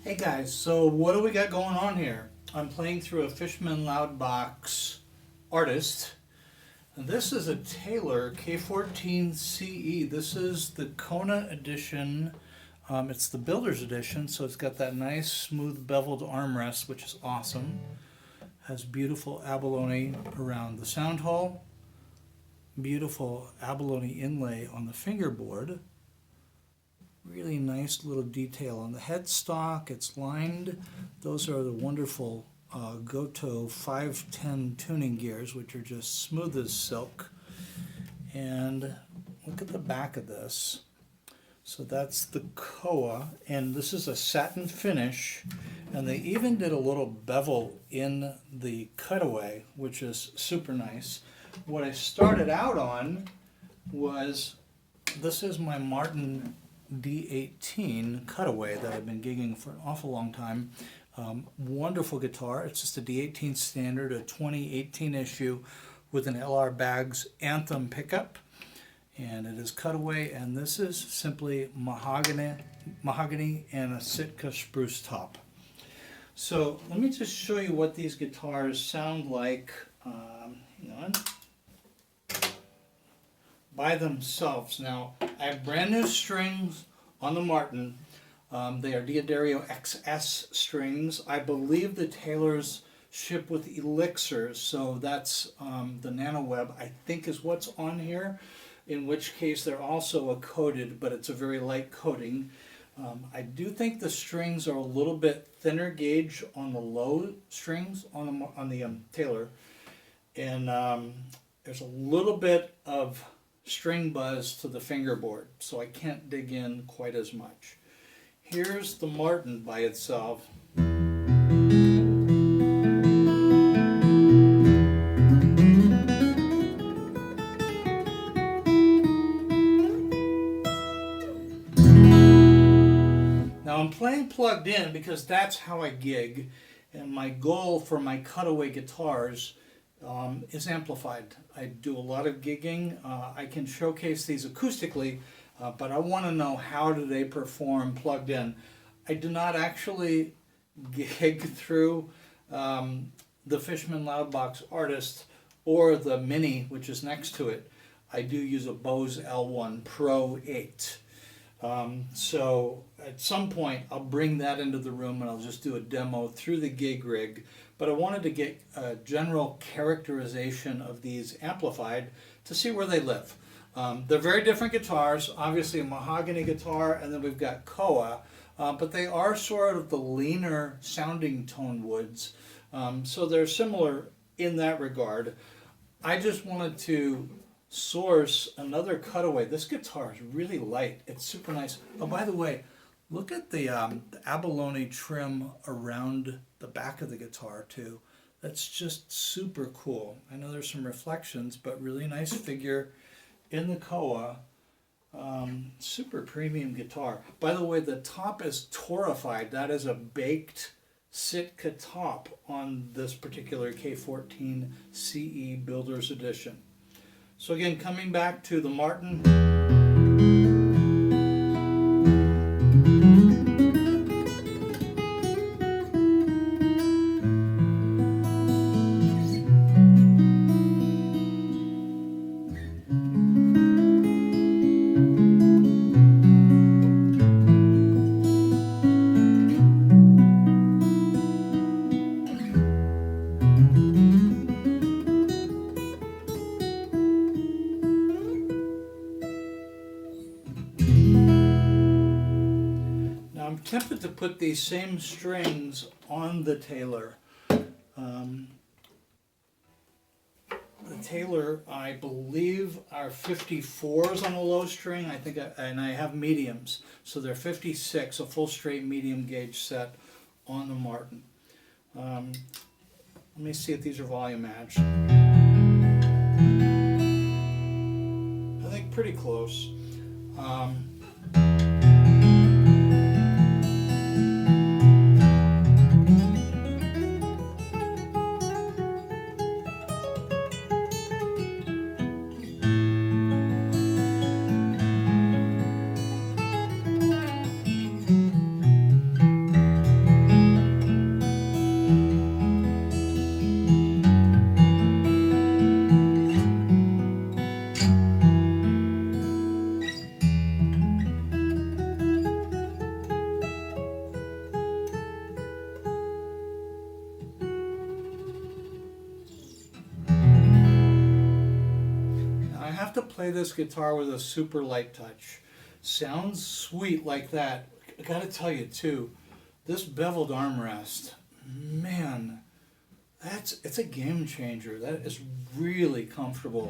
Hey guys, so what do we got going on here? I'm playing through a Fishman Loudbox artist, and this is a Taylor K14CE. This is the Kona edition. It's the Builder's edition, so it's got that nice smooth beveled armrest, which is awesome. Has beautiful abalone around the sound hole, beautiful abalone inlay on the fingerboard. Really nice little detail on the headstock. It's lined. Those are the wonderful Goto 510 tuning gears, which are just smooth as silk. And look at the back of this. So that's the Koa, and this is a satin finish. And they even did a little bevel in the cutaway, which is super nice. What I started out on was, this is my Martin D18 Cutaway that I've been gigging for an awful long time. Wonderful guitar. It's just a D18 standard, a 2018 issue with an LR Baggs Anthem pickup. And it is Cutaway, and this is simply mahogany and a Sitka spruce top. So let me just show you what these guitars sound like. Hang on. By themselves. Now, I have brand new strings on the Martin. They are Diodario XS strings. I believe the Taylors ship with elixirs, so that's the nano web, I think, is what's on here, in which case they're also a coated, but it's a very light coating. I do think the strings are a little bit thinner gauge on the low strings on the Taylor, and there's a little bit of string buzz to the fingerboard, so I can't dig in quite as much. Here's the Martin by itself. Now I'm playing plugged in because that's how I gig, and my goal for my cutaway guitars is amplified. I do a lot of gigging. I can showcase these acoustically, but I want to know how do they perform plugged in. I do not actually gig through the Fishman Loudbox Artist or the Mini, which is next to it. I do use a Bose L1 Pro 8. So at some point I'll bring that into the room and I'll just do a demo through the gig rig. But I wanted to get a general characterization of these amplified to see where they live. They're very different guitars, obviously a mahogany guitar, and then we've got Koa, but they are sort of the leaner sounding tone woods, so they're similar in that regard. I just wanted to source another cutaway. This guitar is really light. It's super nice. Oh, by the way, look at the abalone trim around the back of the guitar too. That's just super cool. I know there's some reflections, but really nice figure in the Koa. Super premium guitar. By the way, the top is torrified. That is a baked Sitka top on this particular K14CE Builder's Edition. So again, coming back to the Martin. I'm tempted to put these same strings on the Taylor. The Taylor, I believe, are 54s on a low string. I think, and I have mediums, so they're 56, a full straight medium gauge set on the Martin. Let me see if these are volume matched. I think pretty close. have to play this guitar with a super light touch. Sounds sweet like that. I gotta tell you too, this beveled armrest, man, it's a game changer. That is really comfortable.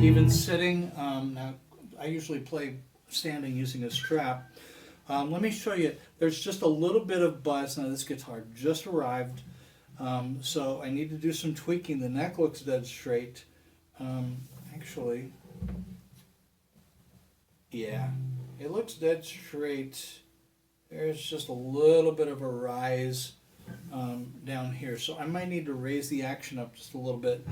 Even sitting, now I usually play standing using a strap. Let me show you, there's just a little bit of buzz. Now this guitar just arrived, so I need to do some tweaking. The neck looks dead straight. Actually, yeah, it looks dead straight. There's just a little bit of a rise down here, so I might need to raise the action up just a little bit.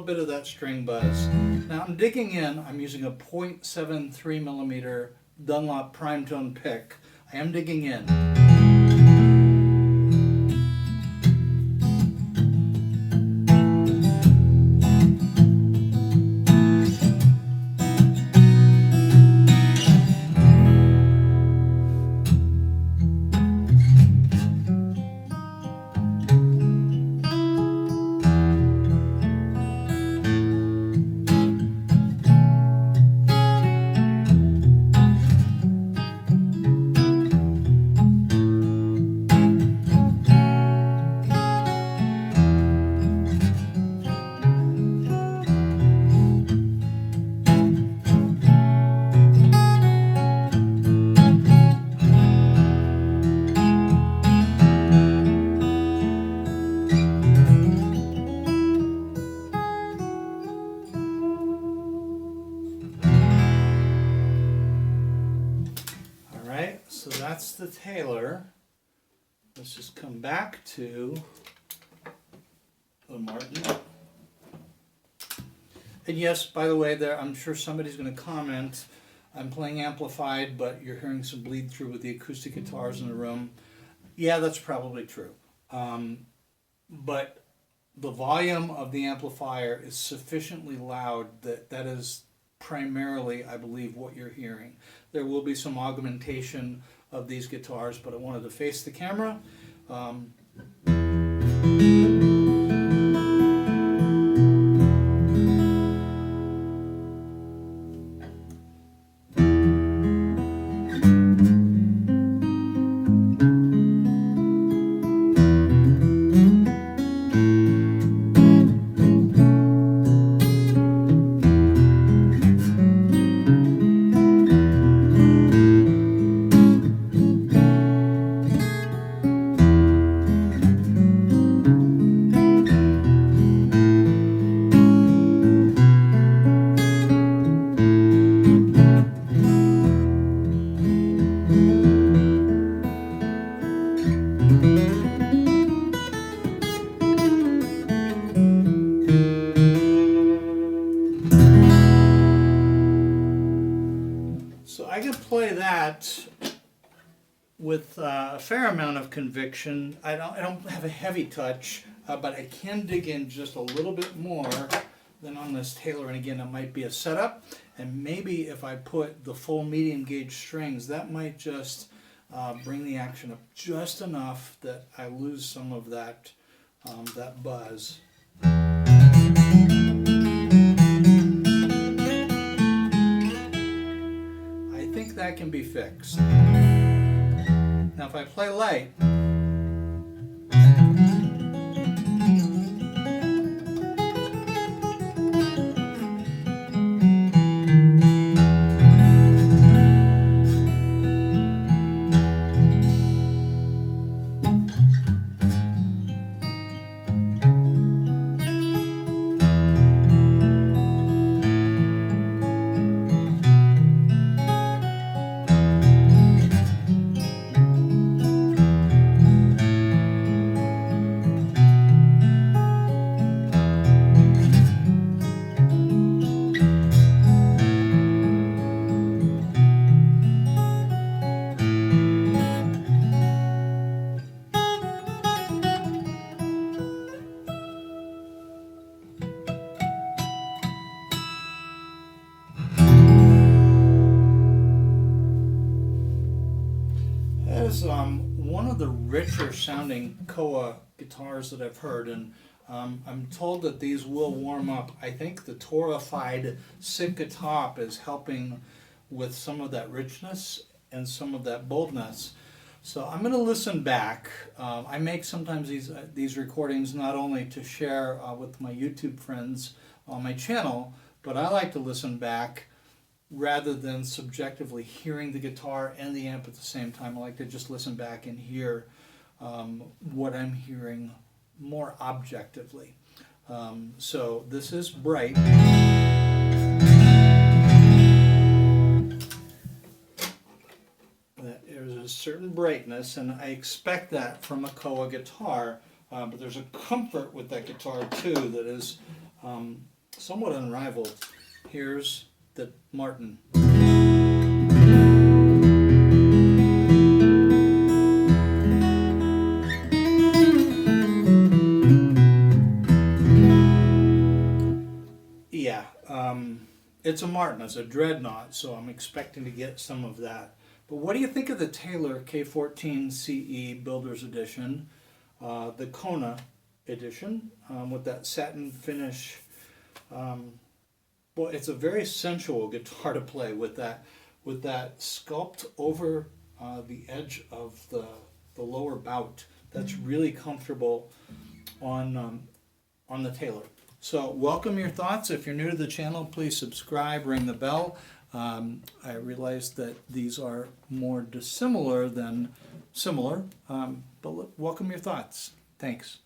Bit of that string buzz. Now I'm digging in. I'm using a 0.73 millimeter Dunlop prime tone pick. I am digging in. So that's the Taylor. Let's just come back to the Martin. And yes, by the way, there I'm sure somebody's going to comment, I'm playing amplified, but you're hearing some bleed through with the acoustic guitars in the room. Yeah, that's probably true. But the volume of the amplifier is sufficiently loud that is primarily, I believe, what you're hearing. There will be some augmentation of these guitars, but I wanted to face the camera. I can play that with a fair amount of conviction. I don't have a heavy touch, but I can dig in just a little bit more than on this Taylor. And again, it might be a setup, and maybe if I put the full medium gauge strings, that might just bring the action up just enough that I lose some of that that buzz. That can be fixed. Now if I play light, is one of the richer sounding Koa guitars that I've heard, and I'm told that these will warm up. I think the torrefied Sitka top is helping with some of that richness and some of that boldness. So I'm going to listen back. I make sometimes these recordings not only to share with my YouTube friends on my channel, but I like to listen back rather than subjectively hearing the guitar and the amp at the same time. I like to just listen back and hear what I'm hearing more objectively. So this is bright. There's a certain brightness, and I expect that from a Koa guitar, but there's a comfort with that guitar too that is somewhat unrivaled. Here's the Martin. Yeah, it's a Martin, it's a dreadnought, so I'm expecting to get some of that. But what do you think of the Taylor K14CE Builder's Edition, the Kona edition, with that satin finish? Well, it's a very sensual guitar to play with that sculpt over the edge of the lower bout. That's really comfortable on the Taylor. So welcome your thoughts. If you're new to the channel, please subscribe, ring the bell. I realize that these are more dissimilar than similar, but welcome your thoughts. Thanks.